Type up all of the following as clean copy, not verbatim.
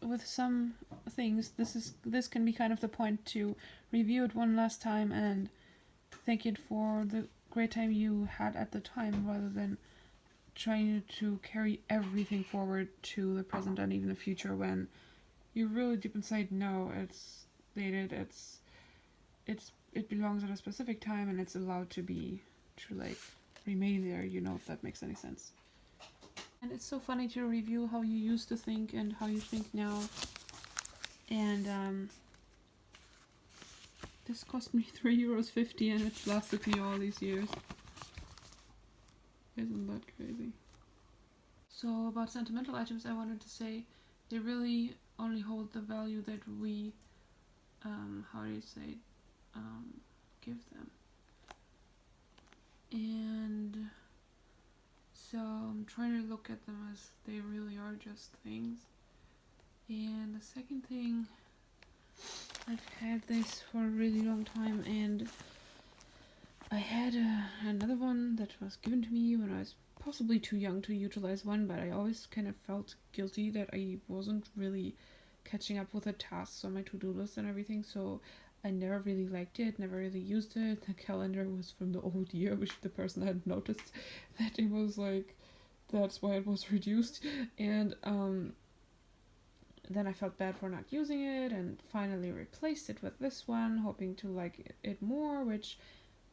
with some things, this can be kind of the point to review it one last time and thank it for the great time you had at the time, rather than trying to carry everything forward to the present and even the future when you really deep inside know it's dated, it belongs at a specific time and it's allowed to like remain there, if that makes any sense. And it's so funny to review how you used to think and how you think now. And this cost me €3.50 and it's lasted me all these years. Isn't that crazy? So about sentimental items, I wanted to say they really only hold the value that we, give them. And so I'm trying to look at them as they really are, just things. And the second thing, I've had this for a really long time, and I had another one that was given to me when I was possibly too young to utilize one, but I always kind of felt guilty that I wasn't really catching up with the tasks on my to-do list and everything, so I never really liked it, never really used it. The calendar was from the old year, which the person had noticed that it was like, that's why it was reduced. And then I felt bad for not using it and finally replaced it with this one, hoping to like it more, which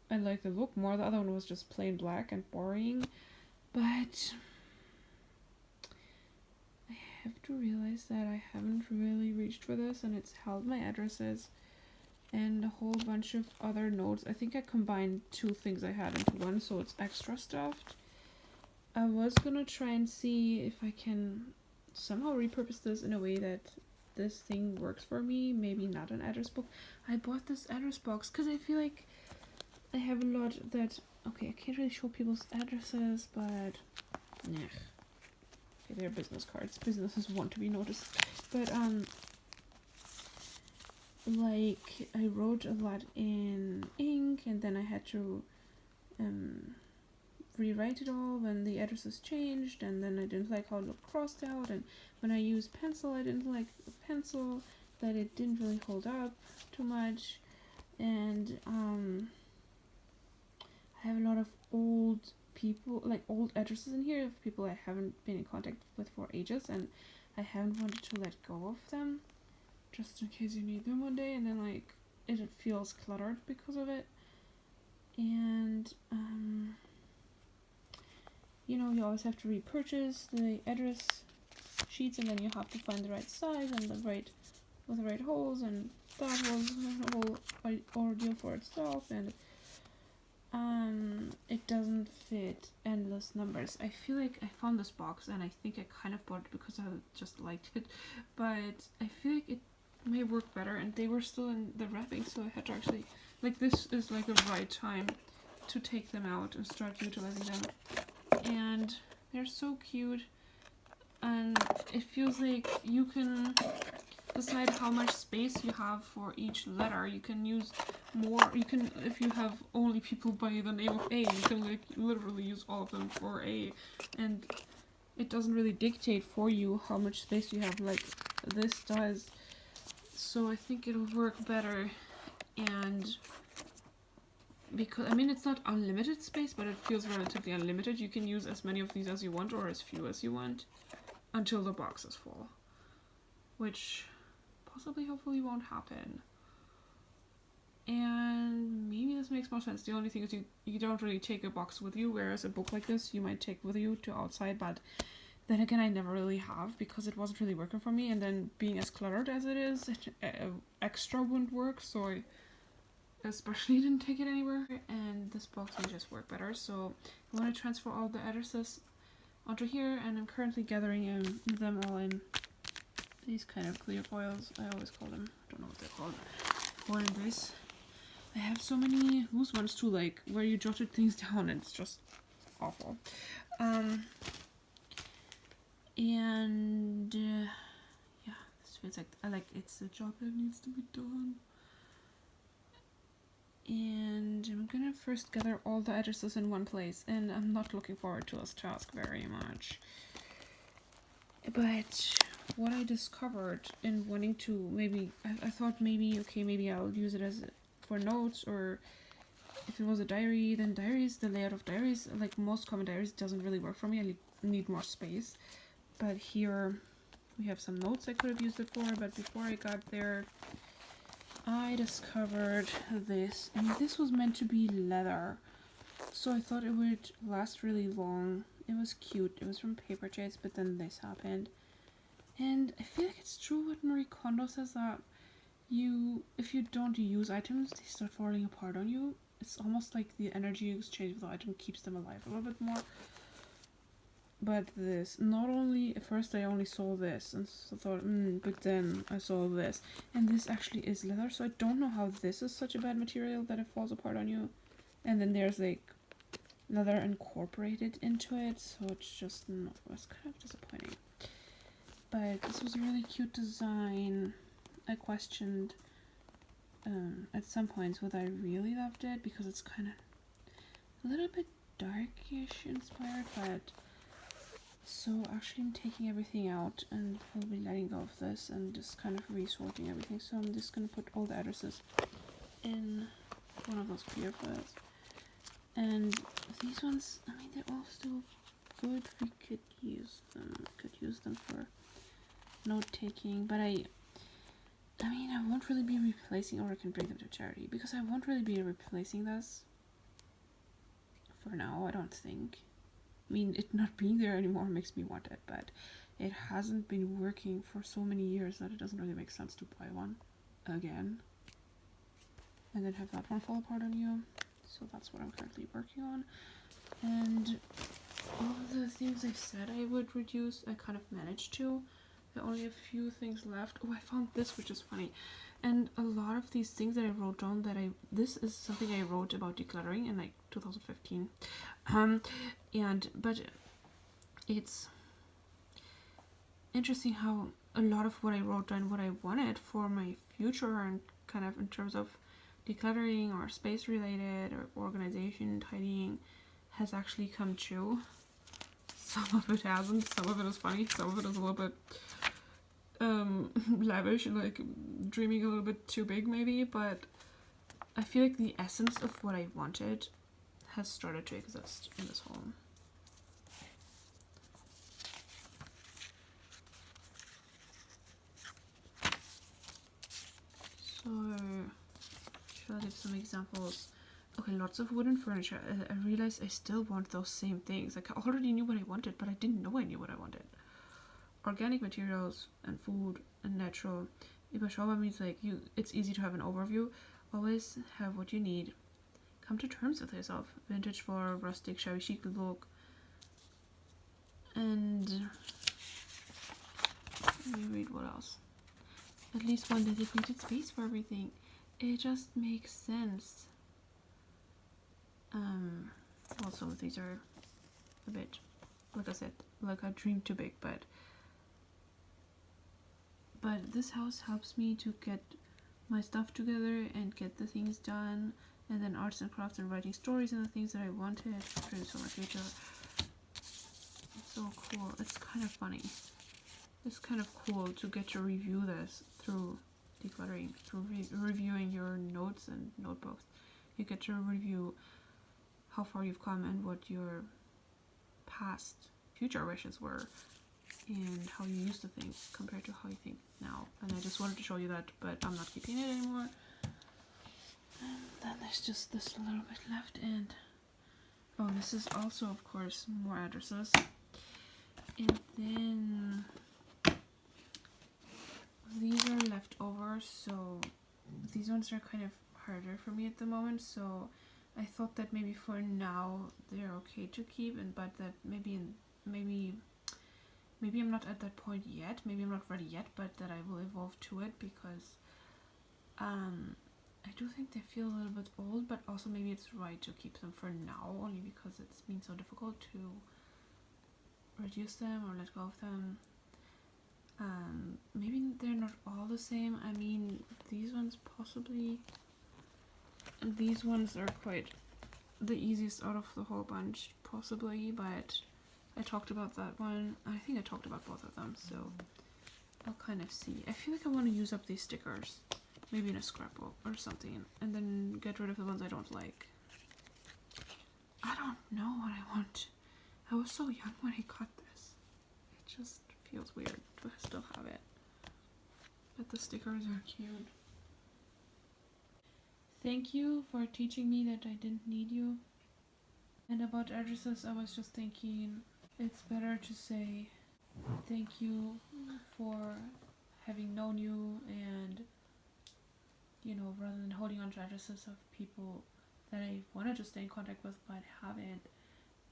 I like the look more. The other one was just plain black and boring, but I have to realize that I haven't really reached for this, and it's held my addresses and a whole bunch of other notes. I think I combined two things I had into one, so it's extra stuffed. I was gonna try and see if I can somehow repurpose this in a way that this thing works for me. Maybe not an address book. I bought this address box because I feel like I have a lot that, okay, I can't really show people's addresses, but yeah, okay, they're business cards. Businesses want to be noticed, but like I wrote a lot in ink, and then I had to rewrite it all when the addresses changed, and then I didn't like how it looked crossed out, and when I used pencil, I didn't like the pencil, that it didn't really hold up too much, and I have a lot of old people, like old addresses in here of people I haven't been in contact with for ages, and I haven't wanted to let go of them just in case you need them one day, and then like it feels cluttered because of it. And you always have to repurchase the address sheets, and then you have to find the right size and with the right holes, and that was a whole ordeal for itself, and it doesn't fit endless numbers. I feel like I found this box and I think I kind of bought it because I just liked it, but I feel like it may work better, and they were still in the wrapping, so I had to actually, like, this is like the right time to take them out and start utilizing them. And they're so cute, and it feels like you can decide how much space you have for each letter. You can use more, if you have only people by the name of A, you can like literally use all of them for A, and it doesn't really dictate for you how much space you have like this does. So I think it'll work better, and because, I mean, it's not unlimited space, but it feels relatively unlimited. You can use as many of these as you want, or as few as you want, until the box is full, which possibly, hopefully, won't happen. And maybe this makes more sense. The only thing is you don't really take a box with you, whereas a book like this you might take with you to outside, but then again, I never really have, because it wasn't really working for me, and then being as cluttered as it is, extra wouldn't work, so I especially didn't take it anywhere, and this box will just work better. So I want to transfer all the addresses onto here, and I'm currently gathering them all in these kind of clear foils. I always call them, I don't know what they're called, foil in this. I have so many loose ones too, like where you jotted things down, and it's just awful. And yeah, this feels like it's a job that needs to be done. And I'm gonna first gather all the addresses in one place, and I'm not looking forward to this task very much. But what I discovered in wanting to maybe, I thought maybe, okay, maybe I'll use it as for notes, or if it was a diary, then diaries, the layout of diaries, like most common diaries, doesn't really work for me. I need more space. But here we have some notes I could have used it for, but before I got there, I discovered this, and this was meant to be leather, so I thought it would last really long. It was cute. It was from Paper Chase, but then this happened. And I feel like it's true what Marie Kondo says, that if you don't use items, they start falling apart on you. It's almost like the energy you exchange with the item keeps them alive a little bit more. But this, not only, at first I only saw this and so thought, but then I saw this. And this actually is leather, so I don't know how this is such a bad material that it falls apart on you. And then there's like leather incorporated into it, so it's just not, it's kind of disappointing. But this was a really cute design. I questioned at some points whether I really loved it, because it's kind of a little bit darkish inspired, but so actually I'm taking everything out and we'll be letting go of this and just kind of resorting everything. So I'm just going to put all the addresses in one of those clear files. And these ones, I mean, they're all still good. We could use them for note taking, but I mean, I won't really be replacing, or I can bring them to charity, because I won't really be replacing this for now, I don't think. I mean, it not being there anymore makes me want it, but it hasn't been working for so many years that it doesn't really make sense to buy one again and then have that one fall apart on you. So that's what I'm currently working on. And all of the things I said I would reduce, I kind of managed to. There are only a few things left. Oh, I found this, which is funny. And a lot of these things that I wrote down, this is something I wrote about decluttering in like 2015. But it's interesting how a lot of what I wrote down, what I wanted for my future, and kind of in terms of decluttering or space related or organization, tidying, has actually come true. Some of it hasn't. Some of it is funny. Some of it is a little bit lavish and like dreaming a little bit too big maybe, but I feel like the essence of what I wanted has started to exist in this home. So, shall I give some examples? Okay, lots of wooden furniture. I realized I still want those same things. Like, I already knew what I wanted, but I didn't know I knew what I wanted. Organic materials and food and natural. Überschaubar means like it's easy to have an overview. Always have what you need. Come to terms with yourself. Vintage for rustic, shabby chic look. And let me read what else. At least one designated space for everything. It just makes sense. Well, some of these are a bit, like I said, like I dreamed too big, but this house helps me to get my stuff together and get the things done, and then arts and crafts and writing stories and the things that I wanted to produce for my future. It's so cool. It's kind of funny. It's kind of cool to get to review this through decluttering, through reviewing your notes and notebooks. You get to review how far you've come and what your past future wishes were and how you used to think compared to how you think now. And I just wanted to show you that, but I'm not keeping it anymore. And then there's just this little bit left, and oh, this is also, of course, more addresses. And then these are left over, so these ones are kind of harder for me at the moment, so I thought that maybe for now they're okay to keep, and but that maybe I'm not at that point yet, maybe I'm not ready yet, but that I will evolve to it, because I do think they feel a little bit old, but also maybe it's right to keep them for now, only because it's been so difficult to reduce them or let go of them. Maybe they're not all the same. I mean, these ones possibly, and these ones are quite the easiest out of the whole bunch, possibly, but I talked about that one. I think I talked about both of them, so I'll kind of see. I feel like I want to use up these stickers. Maybe in a scrapbook or something. And then get rid of the ones I don't like. I don't know what I want. I was so young when I got this. It just feels weird to still have it. But the stickers are cute. Thank you for teaching me that I didn't need you. And about addresses, I was just thinking it's better to say thank you for having known you, and you know, rather than holding on to addresses of people that I wanted to stay in contact with but haven't,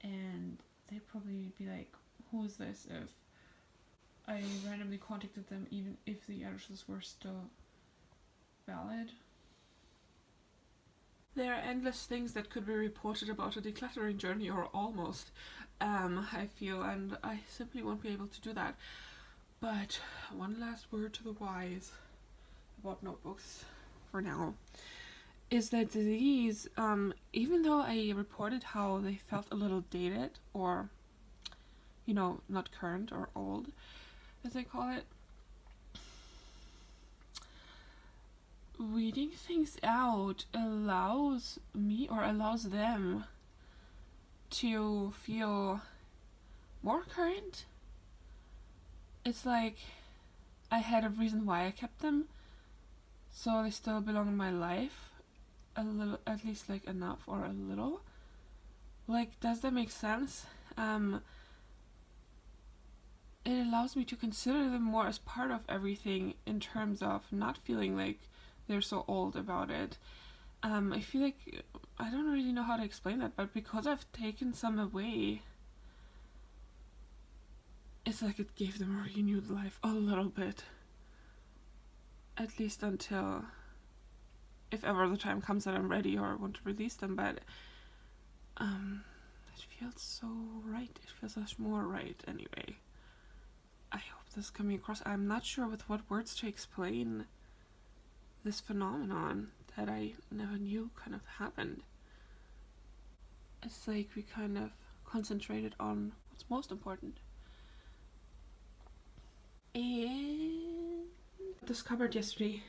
and they'd probably be like, who is this, if I randomly contacted them even if the addresses were still valid. There are endless things that could be reported about a decluttering journey, or almost, I feel, and I simply won't be able to do that. But one last word to the wise about notebooks for now is that these, even though I reported how they felt a little dated, or, you know, not current or old, as they call it, reading things out allows me, or allows them, to feel more current. It's like I had a reason why I kept them, so they still belong in my life a little, at least like enough, or a little. Like, does that make sense? It allows me to consider them more as part of everything, in terms of not feeling like they're so old about it. I feel like, I don't really know how to explain that, but because I've taken some away, it's like it gave them a renewed life a little bit. At least until, if ever the time comes that I'm ready or want to release them, but it feels so right. It feels much more right anyway. I hope this is coming across. I'm not sure with what words to explain this phenomenon that I never knew kind of happened. It's like we kind of concentrated on what's most important. And discovered yesterday,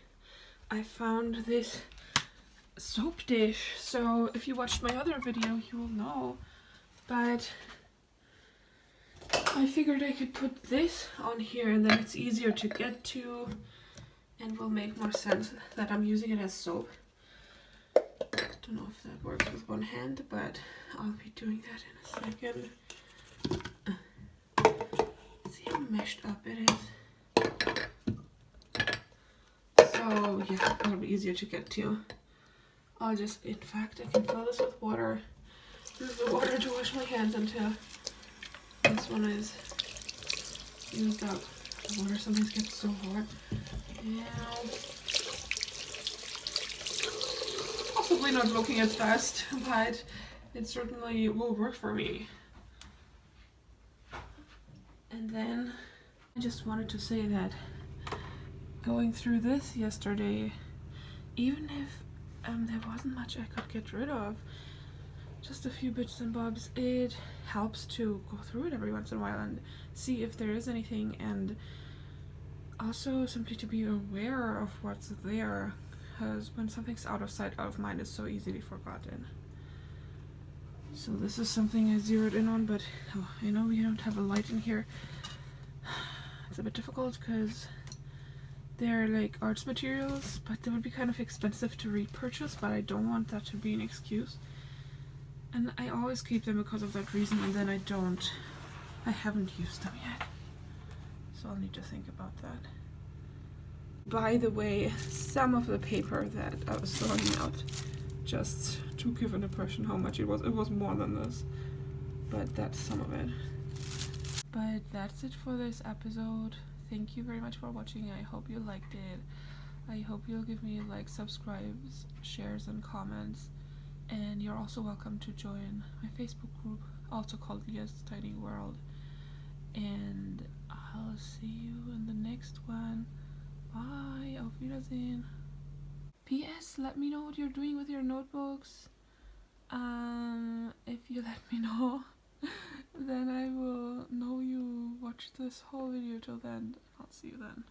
I found this soap dish. So if you watched my other video, you will know. But I figured I could put this on here, and then it's easier to get to, and will make more sense that I'm using it as soap. Don't know if that works with one hand, but I'll be doing that in a second. See how meshed up it is? So yeah, it'll be easier to get to. I'll just, in fact, I can fill this with water. Use the water to wash my hands until this one is used up. The water sometimes gets so hot. Yeah. Possibly not looking as fast, but it certainly will work for me. And then I just wanted to say that going through this yesterday, even if there wasn't much I could get rid of, just a few bits and bobs, it helps to go through it every once in a while and see if there is anything, and also simply to be aware of what's there, because when something's out of sight, out of mind, it's so easily forgotten. So this is something I zeroed in on, but I know we don't have a light in here. It's a bit difficult because they're like arts materials, but they would be kind of expensive to repurchase, but I don't want that to be an excuse. And I always keep them because of that reason, and then I haven't used them yet. So I'll need to think about that. By the way, some of the paper that I was throwing out, just to give an impression how much it was more than this, but that's some of it. But that's it for this episode. Thank you very much for watching. I hope you liked it. I hope you'll give me likes, subscribes, shares, and comments. And you're also welcome to join my Facebook group, also called Leah's Tiny World. And I'll see you in the next one. Bye, auf Wiedersehen. P.S. Let me know what you're doing with your notebooks. If you let me know, then I will know you watched this whole video till then. I'll see you then.